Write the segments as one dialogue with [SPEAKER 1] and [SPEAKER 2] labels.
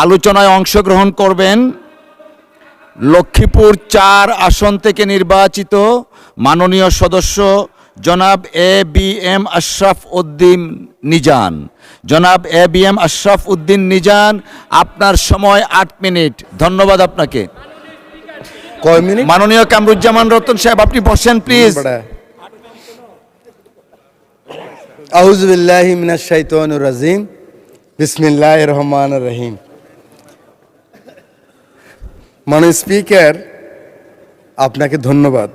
[SPEAKER 1] আলোচনায় অংশগ্রহণ করবেন লক্ষ্মীপুর ৪ আসন থেকে নির্বাচিত মাননীয় সদস্য জনাব এ.বি.এম. আশরাফ উদ্দিন নিজান। জনাব এ.বি.এম. আশরাফ উদ্দিন নিজান, আপনার সময় ৮ মিনিট। ধন্যবাদ আপনাকে।
[SPEAKER 2] কয় মিনিট?
[SPEAKER 1] মাননীয় কামরুজ্জামান রতন সাহেব, আপনি বসেন প্লিজ।
[SPEAKER 2] আউযু বিল্লাহি মিনাশ শাইতানির রাজিম, বিসমিল্লাহির রহমানির রহিম। মাননীয় স্পিকার, আপনাকে ধন্যবাদ।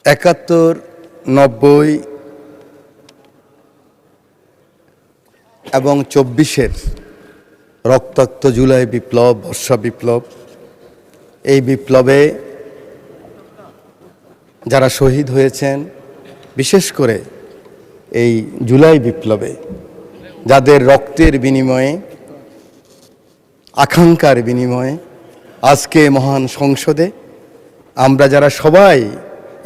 [SPEAKER 2] ৭১, ৯০ এবং ২৪-এর রক্তাক্ত জুলাই বিপ্লব, বর্ষা বিপ্লব, এই বিপ্লবে যারা শহীদ হয়েছেন, বিশেষ করে এই জুলাই বিপ্লবে যাদের রক্তের বিনিময়ে, আকাঙ্ক্ষার বিনিময়ে আজকে মহান সংসদে আমরা যারা সবাই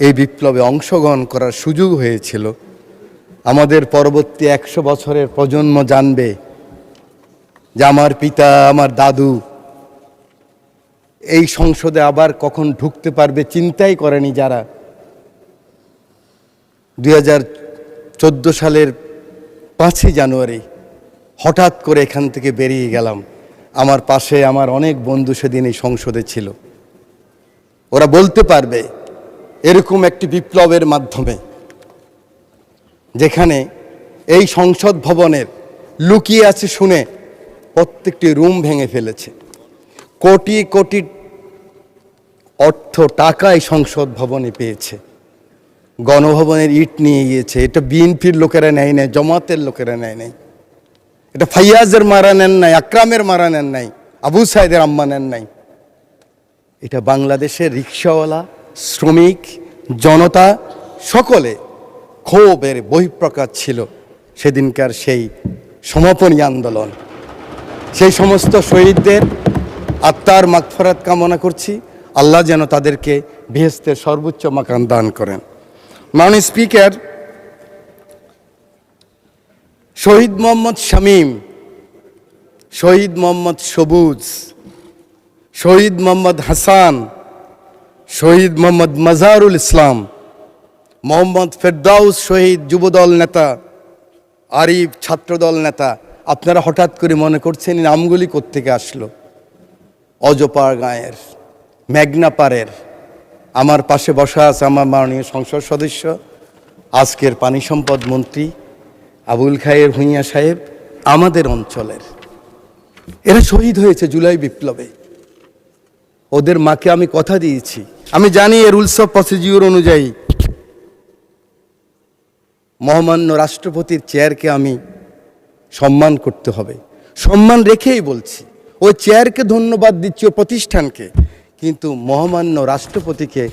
[SPEAKER 2] এই বিপ্লবে অংশগ্রহণ করার সুযোগ হয়েছিল, আমাদের পরবর্তী ১০০ বছরের প্রজন্ম জানবে যে আমার পিতা, আমার দাদু এই সংসদে আবার কখন ঢুকতে পারবে চিন্তাই করেনি যারা। ২০১৪ সালের ৫ই জানুয়ারি হঠাৎ করে এখান থেকে বেরিয়ে গেলাম। আমার পাশে আমার অনেক বন্ধু সেদিন এই সংসদে ছিল। ওরা বলতে পারবে এরকম একটি বিপ্লবের মাধ্যমে, যেখানে এই সংসদ ভবনের লুকিয়ে আছে শুনে প্রত্যেকটি রুম ভেঙে ফেলেছে, কোটি কোটি অর্থ টাকা এই সংসদ ভবনে পেয়েছে, গণভবনের ইট নিয়ে গিয়েছে। এটা বিএনপির লোকেরা নেয় নাই, জামাতের লোকেরা নেয় নাই, এটা ফাইয়াজের মারা নেন নাই, আকরামের মারা নেন নাই, আবু সাইদের আম্মা নেন নাই। এটা বাংলাদেশের রিক্সাওয়ালা, শ্রমিক, জনতা সকলে ক্ষোভের বহিঃপ্রকাশ ছিল সেদিনকার সেই সমাপনী আন্দোলন। সেই সমস্ত শহীদদের আত্মার মাগফিরাত কামনা করছি। আল্লাহ যেন তাদেরকে বেহেশতের সর্বোচ্চ মাকাম দান করেন। মাননীয় স্পিকার, শহীদ মোহাম্মদ শামীম, শহীদ মোহাম্মদ সবুজ, শহীদ মোহাম্মদ হাসান, শহীদ মোহাম্মদ মাজারুল ইসলাম, মোহাম্মদ ফেরদাউস শহীদ যুবদল নেতা, আরিফ ছাত্রদল নেতা, আপনারা হঠাৎ করে মনে করছেন এই নামগুলি কোত্থেকে আসলো? অজপাড় গাঁয়ের, মেঘনা পাড়ের। আমার পাশে বসা আছে আমার মাননীয় সংসদ সদস্য, আজকের পানি সম্পদ মন্ত্রী আবুল খায়ের ভূঁইয়া সাহেব, আমাদের অঞ্চলের। এরা শহীদ হয়েছে জুলাই বিপ্লবে। ওদের মাকে আমি কথা দিয়েছি, আমি জানি এর রুলস অফ প্রসিডিউর অনুযায়ী মহামান্য রাষ্ট্রপতির চেয়ারকে আমি সম্মান করতে হবে, সম্মান রেখেই বলছি। ওই চেয়ারকে ধন্যবাদ দিচ্ছি, ওই প্রতিষ্ঠানকে, কিন্তু মহামান্য রাষ্ট্রপতিকে,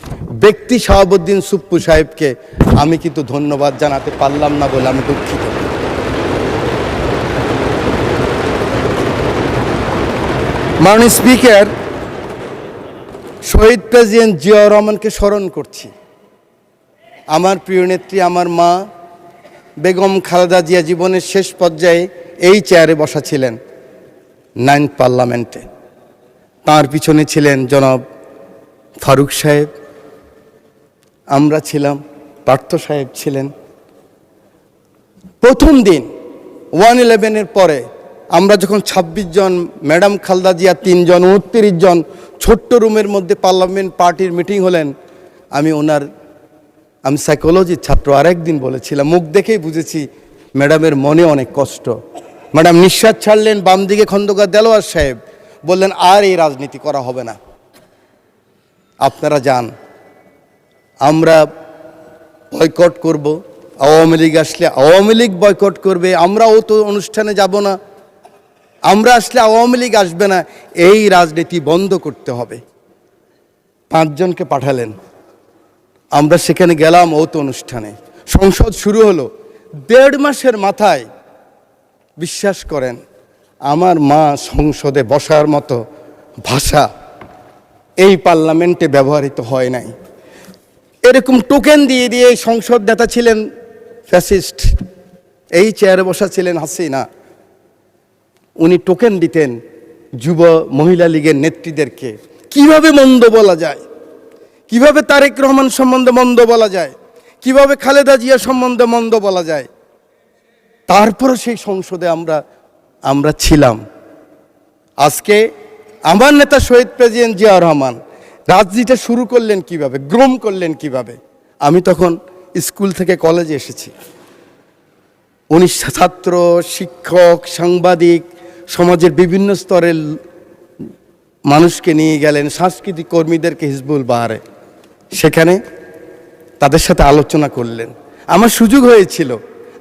[SPEAKER 2] ব্যক্তি শাহাবুদ্দিন সুপ্পু সাহেবকে আমি কিন্তু ধন্যবাদ জানাতে পারলাম না বলে আমি দুঃখিত। মাননীয় স্পিকার, শহীদ প্রেসিডেন্ট জিয়াউর রহমানকে স্মরণ করছি। আমার প্রিয় নেত্রী, আমার মা বেগম খালেদা জিয়া জীবনের শেষ পর্যায়ে এই চেয়ারে বসা ছিলেন 9th পার্লামেন্টে। তার পিছনে ছিলেন জনাব ফারুক সাহেব, আমরা ছিলাম, পার্থ সাহেব ছিলেন। প্রথম দিন 1/11-এর পরে আমরা যখন 26 জন, ম্যাডাম খালেদা জিয়া 3 জন, 29 জন, ছোট্ট রুমের মধ্যে পার্লামেন্ট পার্টির মিটিং হলেন, আমি সাইকোলজির ছাত্র, আরেকদিন বলেছিলাম, মুখ দেখেই বুঝেছি ম্যাডামের মনে অনেক কষ্ট। ম্যাডাম নিঃশ্বাস ছাড়লেন, বাম দিকে খন্দকার দেলোয়ার সাহেব বললেন আর এই রাজনীতি করা হবে না, আপনারা যান, আমরা বয়কট করব। আওয়ামী লীগ আসলে আওয়ামী লীগ বয়কট করবে, আমরাও তো অনুষ্ঠানে যাব না, আমরা আসলে আওয়ামী লীগ আসবে না, এই রাজনীতি বন্ধ করতে হবে। 5 জনকে পাঠালেন, আমরা সেখানে গেলাম ওত অনুষ্ঠানে। সংসদ শুরু হলো, 1.5 মাসের মাথায় বিশ্বাস করেন আমার মা সংসদে বসার মতো ভাষা এই পার্লামেন্টে ব্যবহৃত হয় নাই। এরকম টোকেন দিয়ে দিয়ে সংসদ নেতা ছিলেন ফ্যাসিস্ট, এই চেয়ারে বসা ছিলেন হাসিনা। উনি টোকেন দিতেন যুব মহিলা লীগের নেত্রীদেরকে, কিভাবে মন্দ বলা যায়, কিভাবে তারেক রহমান সম্বন্ধে মন্দ বলা যায়, কিভাবে খালেদা জিয়া সম্বন্ধে মন্দ বলা যায়। তারপরে সেই সংসদে আমরা ছিলাম। আজকে আমার নেতা শহীদ প্রেসিডেন্ট জিয়াউর রহমান রাজনীতিটা শুরু করলেন কিভাবে, গ্রোম করলেন কিভাবে। আমি তখন স্কুল থেকে কলেজে এসেছি। উনি ছাত্র, শিক্ষক, সাংবাদিক, সমাজের বিভিন্ন স্তরের মানুষকে নিয়ে গেলেন, সাংস্কৃতিক কর্মীদেরকে হিজবুল বাহারে, সেখানে তাদের সাথে আলোচনা করলেন। আমার সুযোগ হয়েছিল,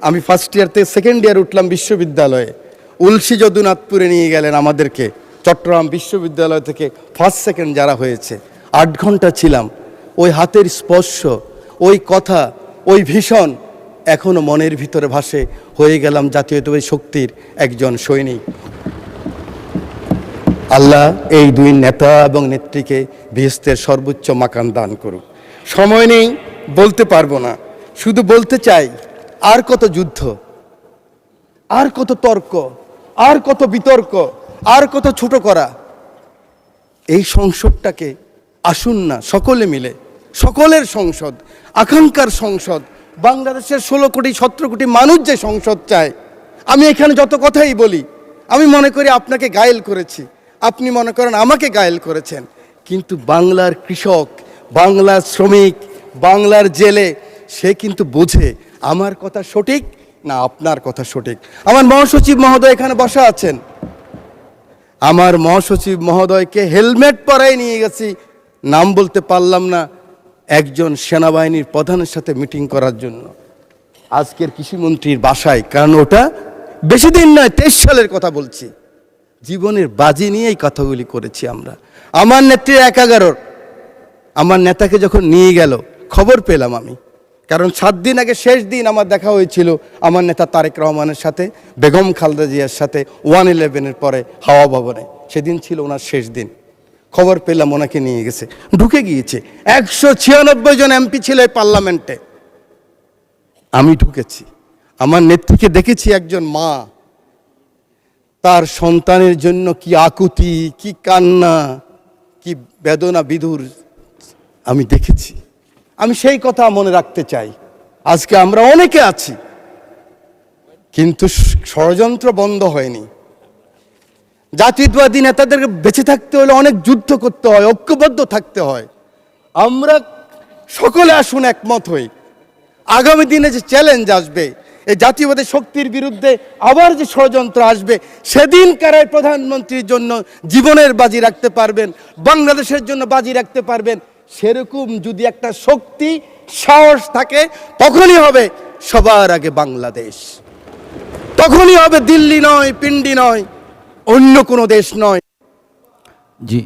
[SPEAKER 2] আমি ফার্স্ট ইয়ার থেকে সেকেন্ড ইয়ার উঠলাম বিশ্ববিদ্যালয়ে। উলসি যদুনাথপুরে নিয়ে গেলেন আমাদেরকে, চট্টগ্রাম বিশ্ববিদ্যালয় থেকে ফার্স্ট সেকেন্ড যারা হয়েছে। 8 ঘন্টা ছিলাম। ওই হাতের স্পর্শ, ওই কথা, ওই ভীষণ এখনো মনের ভিতরে ভাসে। হয়ে গেলাম জাতীয়তাবাদী শক্তির একজন সৈনিক। আল্লাহ এই দুই নেতা এবং নেত্রীকে বেহেশতের সর্বোচ্চ মাকান দান করুক। সময় নেই, বলতে পারবো না, শুধু বলতে চাই, আর কত যুদ্ধ, আর কত তর্ক, আর কত বিতর্ক, আর কত ছোট করা। এই সংসদটাকে আসুন না সকলে মিলে, সকলের সংসদ, আকাঙ্ক্ষার সংসদ, বাংলাদেশের 16 কোটি 17 কোটি মানুষ যে সংসদ চায়। আমি এখানে যত কথাই বলি, আমি মনে করি আপনাকে ঘায়েল করেছি, আপনি মনে করেন আমাকে ঘায়েল করেছেন, কিন্তু বাংলার কৃষক, বাংলার শ্রমিক, বাংলার জেলে সে কিন্তু বোঝে আমার কথা সঠিক না আপনার কথা সঠিক। আমার মহাসচিব মহোদয় এখানে বসা আছেন, আমার মহাসচিব মহোদয়কে হেলমেট পরাই নিয়ে গেছি, নাম বলতে পারলাম না, একজন সেনাবাহিনীর প্রধানের সাথে মিটিং করার জন্য আজকের কৃষিমন্ত্রীর বাসায়। কারণ ওটা বেশি দিন নয়, 23 সালের কথা বলছি। জীবনের বাজি নিয়েই কথাগুলি করেছি আমরা। আমার নেত্রীর 11 আমার নেতাকে যখন নিয়ে গেল খবর পেলাম আমি, কারণ 7 দিন আগে শেষ দিন আমার দেখা হয়েছিল আমার নেতা তারেক রহমানের সাথে, বেগম খালেদা জিয়ার সাথে 111-এর পরে হাওয়া ভবনে। সেদিন ছিল ওনার শেষ দিন। খবর পেলাম ওনাকে নিয়ে গেছে, ঢুকে গিয়েছে। 196 জন এমপি ছিল এই পার্লামেন্টে, আমি ঢুকেছি। আমার নেত্রীকে দেখেছি একজন মা, তার সন্তানের জন্য কি আকুতি, কি কান্না, কি বেদনা বিধুর আমি দেখেছি। আমি সেই কথা মনে রাখতে চাই। আজকে আমরা অনেকে আছি, কিন্তু ষড়যন্ত্র বন্ধ হয়নি। জাতীয়তাবাদী নেতাদেরকে বেঁচে থাকতে হলে অনেক যুদ্ধ করতে হয়, ঐক্যবদ্ধ থাকতে হয়। আমরা সকলে আসুন একমত হই। আগামী দিনে যে চ্যালেঞ্জ আসবে, এই জাতীয়বাদী শক্তির বিরুদ্ধে আবার যে ষড়যন্ত্র আসবে, সেদিন কারাই প্রধানমন্ত্রীর জন্য জীবনের বাজি রাখতে পারবেন, বাংলাদেশের জন্য বাজি রাখতে পারবেন। সেরকম যদি একটা শক্তি, সাহস থাকে, তখনই হবে সবার আগে বাংলাদেশ, তখনই হবে দিল্লি নয়, পিন্ডি নয়, অন্য কোনো দেশ নয়।
[SPEAKER 1] জি,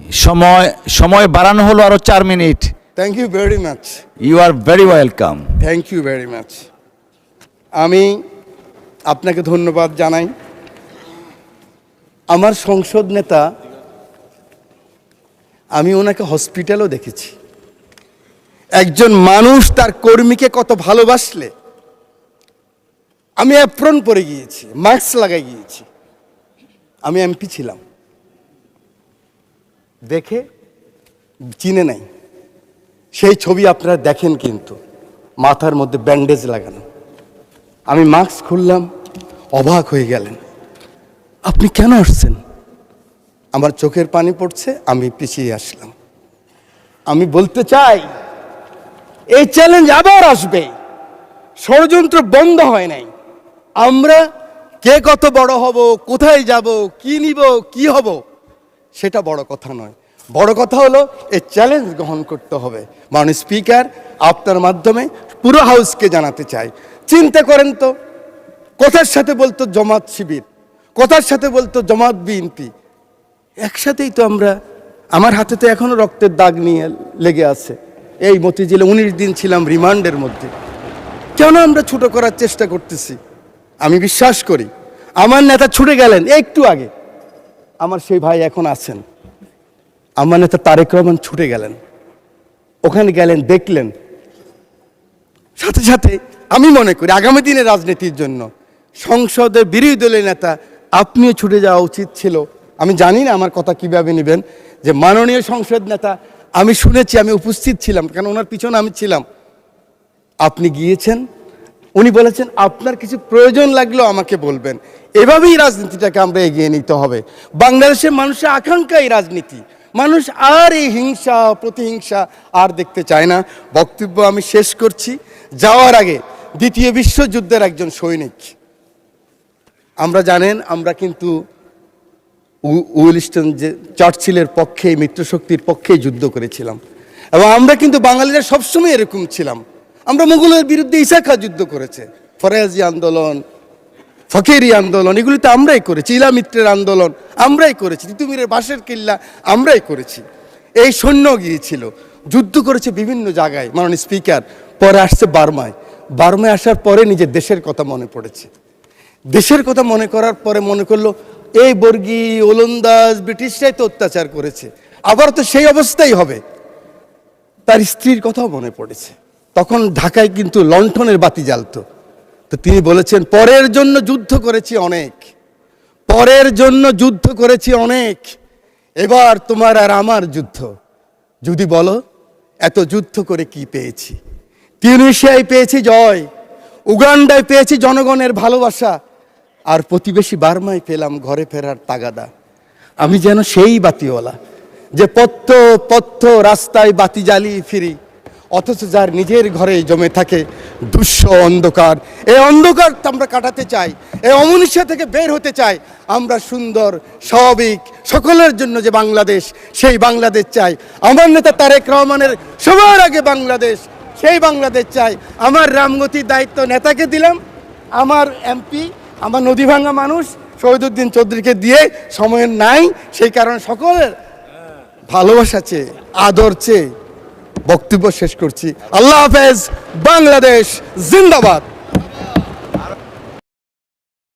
[SPEAKER 1] সময় বাড়ানো হলো আরো 4 minute.
[SPEAKER 2] Thank you very much.
[SPEAKER 1] You are very welcome.
[SPEAKER 2] Thank you very much. আমি আপনাকে ধন্যবাদ জানাই। আমার সংসদ নেতা, আমি ওনাকে হসপিটালও দেখেছি। একজন মানুষ তার কর্মীকে কত ভালোবাসলে, আমি অ্যাপ্রন পরে গিয়েছি, মাস্ক লাগাই গিয়েছি। আমি এমপি ছিলাম, দেখে চিনে নাই। সেই ছবি আপনারা দেখেন, কিন্তু মাথার মধ্যে ব্যান্ডেজ লাগানো। আমি মাস্ক খুললাম, অবাক হয়ে গেলেন, আপনি কেন আসছেন? আমার চোখের পানি পড়ছে, আমি পিছিয়ে আসলাম। আমি বলতে চাই, এই চ্যালেঞ্জ আবার আসবে, ষড়যন্ত্র বন্ধ হয় নাই। আমরা কে কত বড় হব, কোথায় যাব, কি নিব, কি হব, সেটা বড় কথা নয়। বড় কথা হলো এই চ্যালেঞ্জ গ্রহণ করতে হবে। মাননীয় স্পিকার, আপনার মাধ্যমে পুরো হাউসকে জানাতে চাই, চিন্তা করেন তো, কথার সাথে বলতো জামাত শিবির, কথার সাথে বলতো জামাত বিএনপি, একসাথেই তো আমরা। আমার হাতে তো এখনো রক্তের দাগ নিয়ে লেগে আছে। এই মতিঝিলে 19 দিন ছিলাম রিমান্ডের মধ্যে। কেন আমরা ছোট করার চেষ্টা করতেছি? আমি বিশ্বাস করি আমার নেতা ছুটে গেলেন একটু আগে, আমার সেই ভাই এখন আছেন, আমার নেতা তারেক রহমান ছুটে গেলেন, ওখানে গেলেন, দেখলেন। সাথে সাথে আমি মনে করি আগামী দিনের রাজনীতির জন্য সংসদের বিরোধী দলের নেতা আপনিও ছুটে যাওয়া উচিত ছিল। আমি জানি না আমার কথা কিভাবে নেবেন, যে মাননীয় সংসদ নেতা, আমি শুনেছি, আমি উপস্থিত ছিলাম, কারণ ওনার পিছনে আমি ছিলাম, আপনি গিয়েছেন, উনি বলেছেন আপনার কিছু প্রয়োজন লাগলেও আমাকে বলবেন। এভাবেই রাজনীতিটাকে আমরা এগিয়ে নিতে হবে। বাংলাদেশের মানুষের আকাঙ্ক্ষা এই রাজনীতি, মানুষ আর এই হিংসা প্রতিহিংসা আর দেখতে চায় না। বক্তব্য আমি শেষ করছি। যাওয়ার আগে দ্বিতীয় বিশ্বযুদ্ধের একজন সৈনিক, আমরা জানেন আমরা কিন্তু উইলস্টন যে চার্চিলের পক্ষে, মিত্রশক্তির পক্ষে যুদ্ধ করেছিলাম, এবং আমরা কিন্তু বাঙালিরা সবসময় এরকম ছিলাম। আমরা মুঘলের বিরুদ্ধে ঈসা খাঁ যুদ্ধ করেছে, ফরাজি আন্দোলন, ফকিরি আন্দোলন, এগুলি তো আমরাই করেছি। ইলা মিত্রের আন্দোলন আমরাই করেছি, তিতুমিরের বাঁশের কিল্লা আমরাই করেছি। এই সৈন্য গিয়েছিল, যুদ্ধ করেছে বিভিন্ন জায়গায়। মাননীয় স্পিকার, পরে আসছে বার্মায়। বার্মায় আসার পরে নিজের দেশের কথা মনে পড়েছে। দেশের কথা মনে করার পরে মনে করলো এই বর্গী ওলন্দাজ ব্রিটিশরাই তো অত্যাচার করেছে, আবার তো সেই অবস্থাই হবে। তার স্ত্রীর কথাও মনে পড়েছে। তখন ঢাকায় কিন্তু লণ্ঠনের বাতি জ্বালতো। তো তিনি বলেছেন, পরের জন্য যুদ্ধ করেছি অনেক, পরের জন্য যুদ্ধ করেছি অনেক, এবার তোমার আর আমার যুদ্ধ। যদি বলো এত যুদ্ধ করে কি পেয়েছি? তিউনিসিয়ায় পেয়েছি জয়, উগান্ডায় পেয়েছি জনগণের ভালোবাসা, আর প্রতিবেশী বার্মায় পেলাম ঘরে ফেরার তাগাদা। আমি যেন সেই বাতিওয়ালা, যে পথ্য পথ্য রাস্তায় বাতি জ্বালিয়ে ফিরি, অথচ যার নিজের ঘরে জমে থাকে দুঃস্ব অন্ধকার। এই অন্ধকার আমরা কাটাতে চাই, এই অমনুষ্য থেকে বের হতে চাই। আমরা সুন্দর স্বাভাবিক সকলের জন্য যে বাংলাদেশ, সেই বাংলাদেশ চাই। আমার নেতা তারেক রহমানের সবার আগে বাংলাদেশ, সেই বাংলাদেশ চাই। আমার রামগতির দায়িত্ব নেতাকে দিলাম, আমার এমপি, আমার নদীভাঙ্গা মানুষ শহীদুদ্দিন চৌধুরীকে দিয়ে সময় নাই, সেই কারণে সকলের ভালোবাসা চেয়ে, আদর চেয়ে বক্তব্য শেষ করছি। আল্লাহ হাফেজ, বাংলাদেশ জিন্দাবাদ।